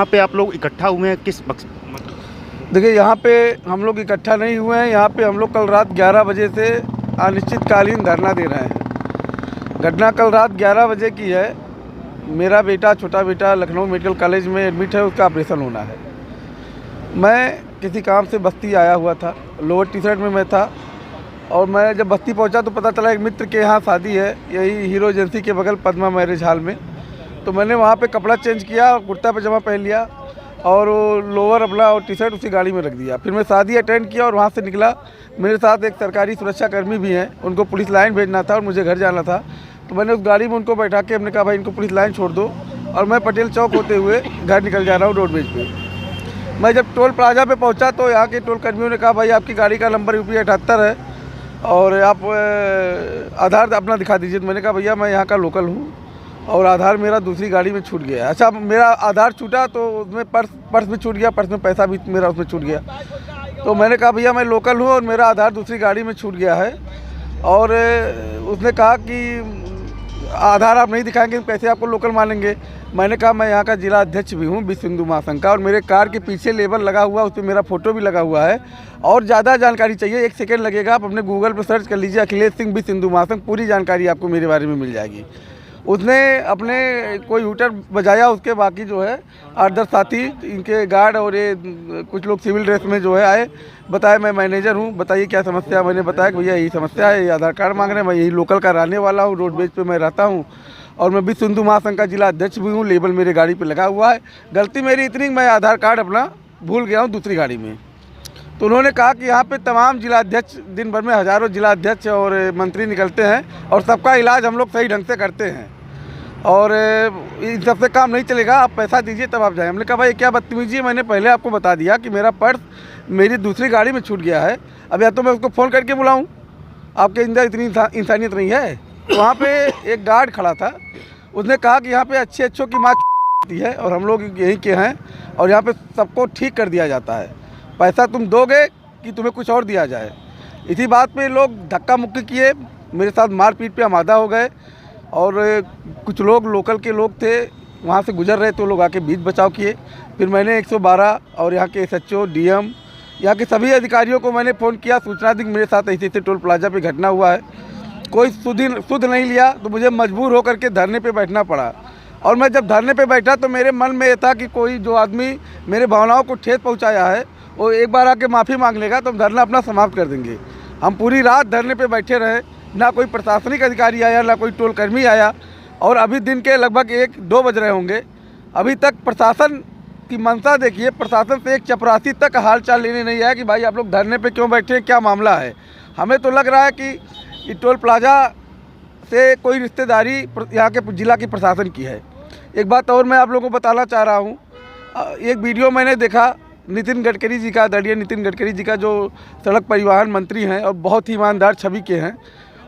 यहाँ पे आप लोग इकट्ठा हुए हैं किस देखिए, यहाँ पे हम लोग इकट्ठा नहीं हुए हैं। यहाँ पे हम लोग कल रात 11 बजे से अनिश्चितकालीन धरना दे रहे हैं। घटना कल रात 11 बजे की है। मेरा बेटा, छोटा बेटा लखनऊ मेडिकल कॉलेज में एडमिट है, उसका ऑपरेशन होना है। मैं किसी काम से बस्ती आया हुआ था, लोअर टी शर्ट में मैं था, और मैं जब बस्ती पहुंचा तो पता चला एक मित्र के यहाँ शादी है, यही हीरो एजेंसी के बगल पद्मा मैरिज हॉल में। तो मैंने वहाँ पे कपड़ा चेंज किया, कुर्ता पजामा पहन लिया और लोअर अपना और टी शर्ट उसी गाड़ी में रख दिया। फिर मैं शादी अटेंड किया और वहाँ से निकला। मेरे साथ एक सरकारी सुरक्षाकर्मी भी हैं, उनको पुलिस लाइन भेजना था और मुझे घर जाना था। तो मैंने उस गाड़ी में उनको बैठा के हमने कहा भाई इनको पुलिस लाइन छोड़ दो, और मैं पटेल चौक होते हुए घर निकल जा रहा हूँ रोडवेज पे। मैं जब टोल प्लाजा पे पहुँचा तो यहाँ के टोल कर्मियों ने कहा भाई आपकी गाड़ी का नंबर UP 78 है और आप आधार अपना दिखा दीजिए। तो मैंने कहा भैया मैं यहाँ का लोकल हूँ और आधार मेरा दूसरी गाड़ी में छूट गया। अच्छा, मेरा आधार छूटा तो उसमें पर्स भी छूट गया, पर्स में पैसा भी मेरा उसमें छूट गया। तो मैंने कहा भैया मैं लोकल हूँ और मेरा आधार दूसरी गाड़ी में छूट गया है। और उसने कहा कि आधार आप नहीं दिखाएंगे तो कैसे आपको लोकल मानेंगे। मैंने कहा मैं यहाँ का जिला अध्यक्ष भी हूँ विश्व हिंदू महासंघ का, और मेरे कार के पीछे लेबल लगा हुआ, उस पर मेरा फ़ोटो भी लगा हुआ है। और ज़्यादा जानकारी चाहिए 1 सेकेंड लगेगा, आप अपने गूगल पर सर्च कर लीजिए अखिलेश सिंह विश्व हिंदू महासंघ, पूरी जानकारी आपको मेरे बारे में मिल जाएगी। उसने अपने कोई हूटर बजाया, उसके बाकी जो है 8-10 साथी इनके गार्ड और ये कुछ लोग सिविल ड्रेस में जो है आए, बताया मैं मैनेजर हूँ, बताइए क्या समस्या। मैंने बताया कि भैया यही समस्या है, ये आधार कार्ड मांग रहे हैं, मैं यही लोकल का रहने वाला हूँ, रोडवेज पे मैं रहता हूँ और मैं विश्व हिंदू महासंघ का जिला अध्यक्ष भी हूँ, लेबल मेरे गाड़ी पे लगा हुआ है। गलती मेरी इतनी मैं आधार कार्ड अपना भूल गया हूँ दूसरी गाड़ी में। तो उन्होंने कहा कि यहाँ पे तमाम जिला अध्यक्ष, दिन भर में हज़ारों जिला अध्यक्ष और मंत्री निकलते हैं और सबका इलाज हम लोग सही ढंग से करते हैं और इन सबसे काम नहीं चलेगा, आप पैसा दीजिए तब आप जाएँ। हमने कहा भाई क्या बदतमीजी है, मैंने पहले आपको बता दिया कि मेरा पर्स मेरी दूसरी गाड़ी में छूट गया है, अब या तो मैं उसको फ़ोन करके बुलाऊँ, आपके अंदर इतनी इंसानियत नहीं है। तो वहाँ पे एक गार्ड खड़ा था, उसने कहा कि यहाँ पे अच्छों की माँ होती है और हम लोग यहीं के हैं और यहाँ पे सबको ठीक कर दिया जाता है, पैसा तुम दोगे कि तुम्हें कुछ और दिया जाए। इसी बात पे लोग धक्का मुक्की किए, मेरे साथ मारपीट पे आमादा हो गए और कुछ लोग लोकल के लोग थे वहाँ से गुजर रहे तो लोग आके बीच बचाव किए। फिर मैंने 112 और यहाँ के SHO, DM, यहाँ के सभी अधिकारियों को मैंने फ़ोन किया, सूचना दी कि मेरे साथ ऐसे टोल प्लाजा पे घटना हुआ है। कोई सुध नहीं लिया तो मुझे मजबूर होकर के धरने पे बैठना पड़ा। और मैं जब धरने पे बैठा तो मेरे मन में ये था कि कोई जो आदमी मेरे भावनाओं को ठेस पहुंचाया है वो एक बार आके माफ़ी मांग लेगा तो हम धरना अपना समाप्त कर देंगे। हम पूरी रात धरने पे बैठे रहे, ना कोई प्रशासनिक अधिकारी आया, ना कोई टोल कर्मी आया, और अभी दिन के लगभग 1-2 बज रहे होंगे। अभी तक प्रशासन की मंशा देखिए, प्रशासन से एक चपरासी तक हाल चाल लेने नहीं आया कि भाई आप लोग धरने पे क्यों बैठे हैं, क्या मामला है। हमें तो लग रहा है कि टोल प्लाजा से कोई रिश्तेदारी यहाँ के जिला की प्रशासन की है। एक बात और मैं आप लोगों को बताना चाह रहा हूँ, एक वीडियो मैंने देखा नितिन गडकरी जी का, आदरणीय नितिन गडकरी जी का, जो सड़क परिवहन मंत्री हैं और बहुत ही ईमानदार छवि के हैं।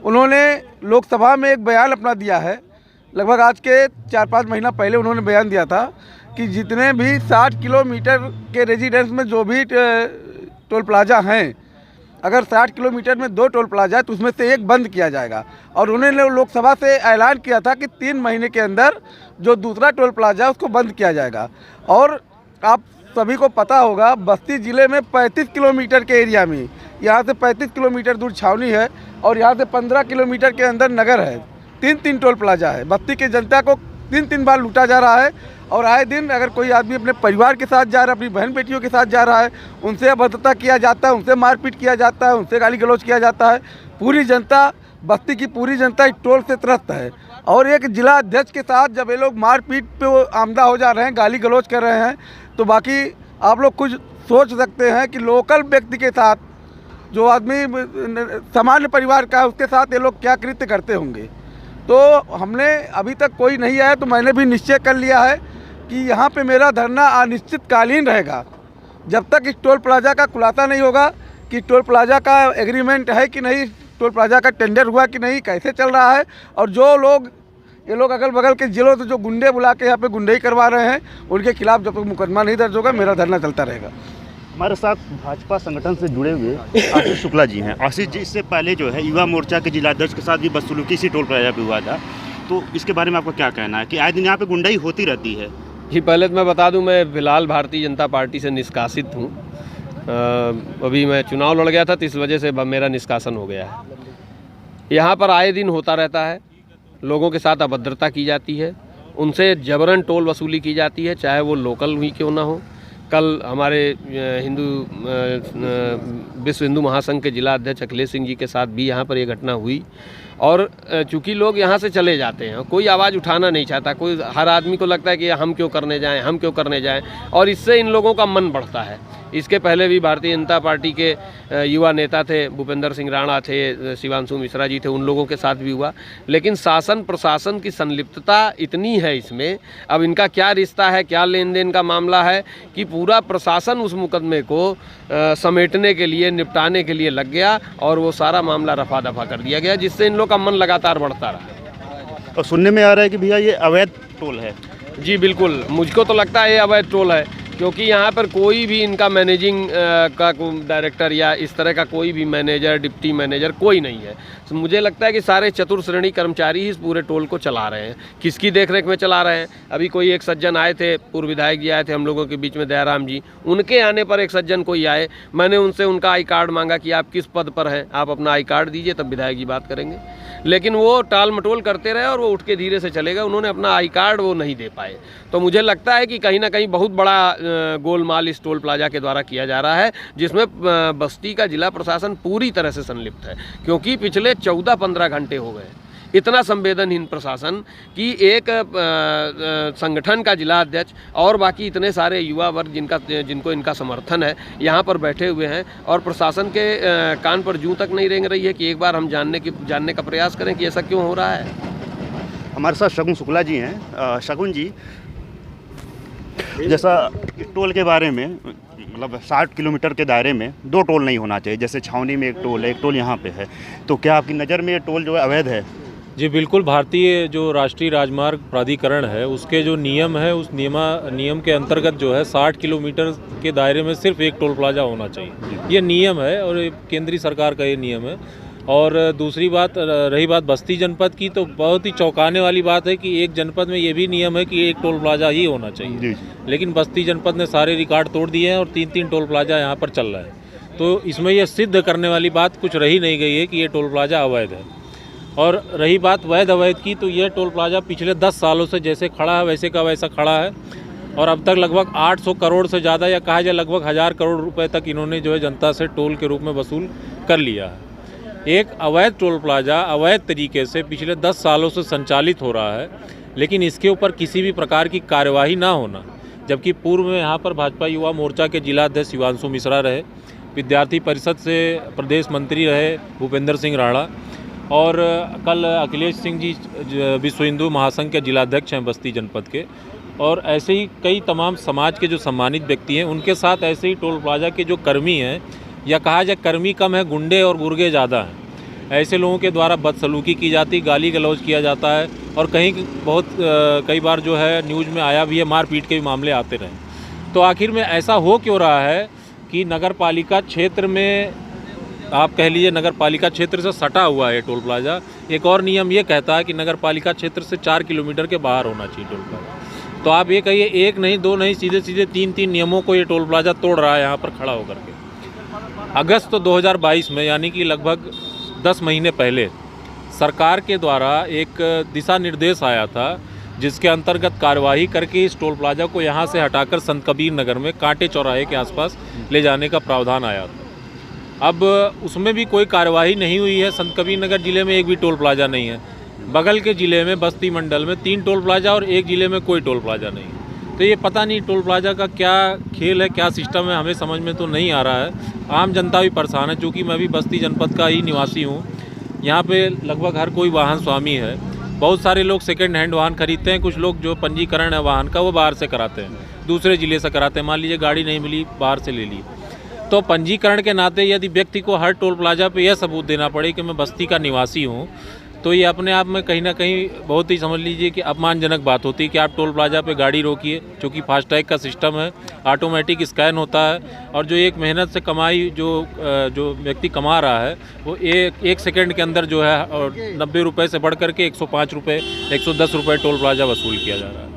उन्होंने लोकसभा में एक बयान अपना दिया है, लगभग आज के 4-5 महीना पहले उन्होंने बयान दिया था कि जितने भी 60 किलोमीटर के रेजिडेंस में जो भी टोल प्लाजा हैं, अगर 60 किलोमीटर में 2 टोल प्लाजा है तो उसमें से एक बंद किया जाएगा। और उन्होंने लोकसभा से ऐलान किया था कि 3 महीने के अंदर जो दूसरा टोल प्लाजा है उसको बंद किया जाएगा। और आप सभी को पता होगा बस्ती ज़िले में 35 किलोमीटर के एरिया में, यहाँ से 35 किलोमीटर दूर छावनी है और यहाँ से 15 किलोमीटर के अंदर नगर है। 3 टोल प्लाजा है। बस्ती की जनता को 3 बार लूटा जा रहा है और आए दिन अगर कोई आदमी अपने परिवार के साथ जा रहा है, अपनी बहन बेटियों के साथ जा रहा है, उनसे अभद्रता किया जाता है, उनसे मारपीट किया जाता है, उनसे गाली गलौज किया जाता है। पूरी जनता, बस्ती की पूरी जनता इस टोल से त्रस्त है। और एक जिला अध्यक्ष के साथ जब ये लोग मारपीट पे आमदा हो जा रहे हैं, गाली गलौज कर रहे हैं, तो बाकी आप लोग कुछ सोच सकते हैं कि लोकल व्यक्ति के साथ, जो आदमी सामान्य परिवार का है, उसके साथ ये लोग क्या कृत्य करते होंगे। तो हमने अभी तक कोई नहीं आया तो मैंने भी निश्चय कर लिया है कि यहाँ पे मेरा धरना अनिश्चितकालीन रहेगा जब तक इस टोल प्लाजा का खुलासा नहीं होगा कि टोल प्लाजा का एग्रीमेंट है कि नहीं, टोल प्लाजा का टेंडर हुआ कि नहीं, कैसे चल रहा है। और जो लोग ये लोग अगल बगल के जिलों से जो गुंडे बुला के यहाँ पे गुंडई करवा रहे हैं, उनके खिलाफ जब तक मुकदमा नहीं दर्ज होगा मेरा धरना चलता रहेगा। हमारे साथ भाजपा संगठन से जुड़े हुए आशीष शुक्ला जी हैं। आशीष जी, इससे पहले जो है युवा मोर्चा के जिलाध्यक्ष के साथ भी बदसलूकी इसी टोल प्लाजा पे हुआ था, तो इसके बारे में आपका क्या कहना है कि आए दिन यहाँ पे गुंडाई होती रहती है, जी पहले तो मैं बता दूं, मैं फिलहाल भारतीय जनता पार्टी से निष्कासित हूं। अभी मैं चुनाव लड़ गया था तो इस वजह से मेरा निष्कासन हो गया है। यहाँ पर आए दिन होता रहता है, लोगों के साथ अभद्रता की जाती है, उनसे जबरन टोल वसूली की जाती है, चाहे वो लोकल ही क्यों ना हो। कल हमारे विश्व हिंदू महासंघ के जिला अध्यक्ष अखिलेश सिंह जी के साथ भी यहाँ पर ये घटना हुई। और चूँकि लोग यहाँ से चले जाते हैं, कोई आवाज़ उठाना नहीं चाहता, कोई, हर आदमी को लगता है कि हम क्यों करने जाएं, हम क्यों करने जाएं, और इससे इन लोगों का मन बढ़ता है। इसके पहले भी भारतीय जनता पार्टी के युवा नेता थे, भूपेंद्र सिंह राणा थे, शिवांशु मिश्रा जी थे, उन लोगों के साथ भी हुआ। लेकिन शासन प्रशासन की संलिप्तता इतनी है इसमें, अब इनका क्या रिश्ता है, क्या लेन देन का मामला है कि पूरा प्रशासन उस मुकदमे को समेटने के लिए, निपटाने के लिए लग गया और वो सारा मामला रफा दफा कर दिया गया, जिससे इन लोग का मन लगातार बढ़ता रहा। और सुनने में आ रहा है कि भैया ये अवैध टोल है। जी बिल्कुल, मुझको तो लगता है ये अवैध टोल है, क्योंकि यहाँ पर कोई भी इनका मैनेजिंग का डायरेक्टर या इस तरह का कोई भी मैनेजर, डिप्टी मैनेजर कोई नहीं है। तो मुझे लगता है कि सारे चतुर श्रेणी कर्मचारी ही इस पूरे टोल को चला रहे हैं। किसकी देखरेख में चला रहे हैं? अभी कोई एक सज्जन आए थे, पूर्व विधायक जी आए थे हम लोगों के बीच में, दयाराम जी, उनके आने पर एक सज्जन कोई आए, मैंने उनसे उनका आई कार्ड मांगा कि आप किस पद पर हैं, आप अपना आई कार्ड दीजिए तब विधायक जी बात करेंगे। लेकिन वो टाल मटोल करते रहे और वो उठ के धीरे से चले गए, उन्होंने अपना आई कार्ड वो नहीं दे पाए। तो मुझे लगता है कि कहीं ना कहीं बहुत बड़ा गोलमाल इस टोल प्लाजा के द्वारा किया जा रहा है, जिसमें बस्ती का जिला प्रशासन पूरी तरह से संलिप्त है। क्योंकि पिछले 14-15 घंटे हो गए, इतना संवेदनहीन प्रशासन कि एक संगठन का जिला अध्यक्ष और बाकी इतने सारे युवा वर्ग जिनको इनका समर्थन है, यहाँ पर बैठे हुए हैं और प्रशासन के कान पर जूं तक नहीं रेंग रही है कि एक बार हम जानने का प्रयास करें कि ऐसा क्यों हो रहा है। हमारे साथ शगुन शुक्ला जी हैं। शगुन जी, जैसा टोल के बारे में, मतलब 60 किलोमीटर के दायरे में 2 टोल नहीं होना चाहिए, जैसे छावनी में एक टोल है, एक टोल यहाँ पे है, तो क्या आपकी नज़र में ये टोल जो है अवैध है? जी बिल्कुल, भारतीय जो राष्ट्रीय राजमार्ग प्राधिकरण है उसके जो नियम है, उस नियम के अंतर्गत जो है 60 किलोमीटर के दायरे में सिर्फ एक टोल प्लाजा होना चाहिए, ये नियम है और केंद्रीय सरकार का ये नियम है। और दूसरी बात, रही बात बस्ती जनपद की, तो बहुत ही चौंकाने वाली बात है कि एक जनपद में ये भी नियम है कि एक टोल प्लाजा ही होना चाहिए, लेकिन बस्ती जनपद ने सारे रिकॉर्ड तोड़ दिए हैं और 3-3 टोल प्लाजा यहाँ पर चल रहा है। तो इसमें यह सिद्ध करने वाली बात कुछ रही नहीं गई है कि ये टोल प्लाजा अवैध है। और रही बात वैध अवैध की, तो यह टोल प्लाजा पिछले 10 सालों से जैसे खड़ा है वैसे का वैसा खड़ा है और अब तक लगभग 800 करोड़ से ज़्यादा, या कहा जाए लगभग 1000 करोड़ रुपए तक इन्होंने जो है जनता से टोल के रूप में वसूल कर लिया है। एक अवैध टोल प्लाजा अवैध तरीके से पिछले 10 सालों से संचालित हो रहा है, लेकिन इसके ऊपर किसी भी प्रकार की कार्यवाही ना होना, जबकि पूर्व में यहाँ पर भाजपा युवा मोर्चा के जिला अध्यक्ष शिवांशु मिश्रा रहे, विद्यार्थी परिषद से प्रदेश मंत्री रहे भूपेंद्र सिंह राणा, और कल अखिलेश सिंह जी विश्व हिंदू महासंघ के जिलाध्यक्ष हैं बस्ती जनपद के, और ऐसे ही कई तमाम समाज के जो सम्मानित व्यक्ति हैं उनके साथ ऐसे ही टोल प्लाजा के जो कर्मी हैं, या कहा जाए कर्मी कम है, गुंडे और गुर्गे ज़्यादा हैं, ऐसे लोगों के द्वारा बदसलूकी की जाती, गाली गलौज किया जाता है और कई बार जो है न्यूज़ में आया भी है, मारपीट के भी मामले आते रहे। तो आखिर में ऐसा हो क्यों रहा है कि नगर पालिका क्षेत्र में, आप कह लीजिए नगर पालिका क्षेत्र से सटा हुआ है टोल प्लाजा। एक और नियम ये कहता है कि नगर पालिका क्षेत्र से 4 किलोमीटर के बाहर होना चाहिए टोल प्लाजा। तो आप ये कहिए 1 नहीं 2 नहीं, सीधे 3 नियमों को ये टोल प्लाजा तोड़ रहा है यहाँ पर खड़ा होकर के। अगस्त 2022 में, यानी कि लगभग 10 महीने पहले, सरकार के द्वारा एक दिशा निर्देश आया था जिसके अंतर्गत कार्यवाही करके इस टोल प्लाजा को यहाँ से हटाकर संत कबीर नगर में कांटे चौराहे के आसपास ले जाने का प्रावधान आया था। अब उसमें भी कोई कार्यवाही नहीं हुई है। संत कबीर नगर जिले में एक भी टोल प्लाजा नहीं है। बगल के ज़िले में बस्ती मंडल में 3 टोल प्लाजा और एक ज़िले में कोई टोल प्लाजा नहीं। तो ये पता नहीं टोल प्लाजा का क्या खेल है, क्या सिस्टम है, हमें समझ में तो नहीं आ रहा है। आम जनता भी परेशान है, क्योंकि मैं भी बस्ती जनपद का ही निवासी हूँ। यहाँ पे लगभग हर कोई वाहन स्वामी है। बहुत सारे लोग सेकेंड हैंड वाहन खरीदते हैं, कुछ लोग जो पंजीकरण है वाहन का वो बाहर से कराते हैं, दूसरे ज़िले से कराते हैं। मान लीजिए गाड़ी नहीं मिली, बाहर से ले ली, तो पंजीकरण के नाते यदि व्यक्ति को हर टोल प्लाजा पे यह सबूत देना पड़े कि मैं बस्ती का निवासी हूँ, तो ये अपने आप में कहीं ना कहीं बहुत ही समझ लीजिए कि अपमानजनक बात होती है कि आप टोल प्लाजा पे गाड़ी रोकिए, क्योंकि फास्टैग का सिस्टम है, ऑटोमेटिक स्कैन होता है, और जो एक मेहनत से कमाई जो व्यक्ति कमा रहा है वो एक सेकंड के अंदर जो है और 90 रुपये से बढ़ करके 105 रुपये 110 रुपये टोल प्लाजा वसूल किया जा रहा है।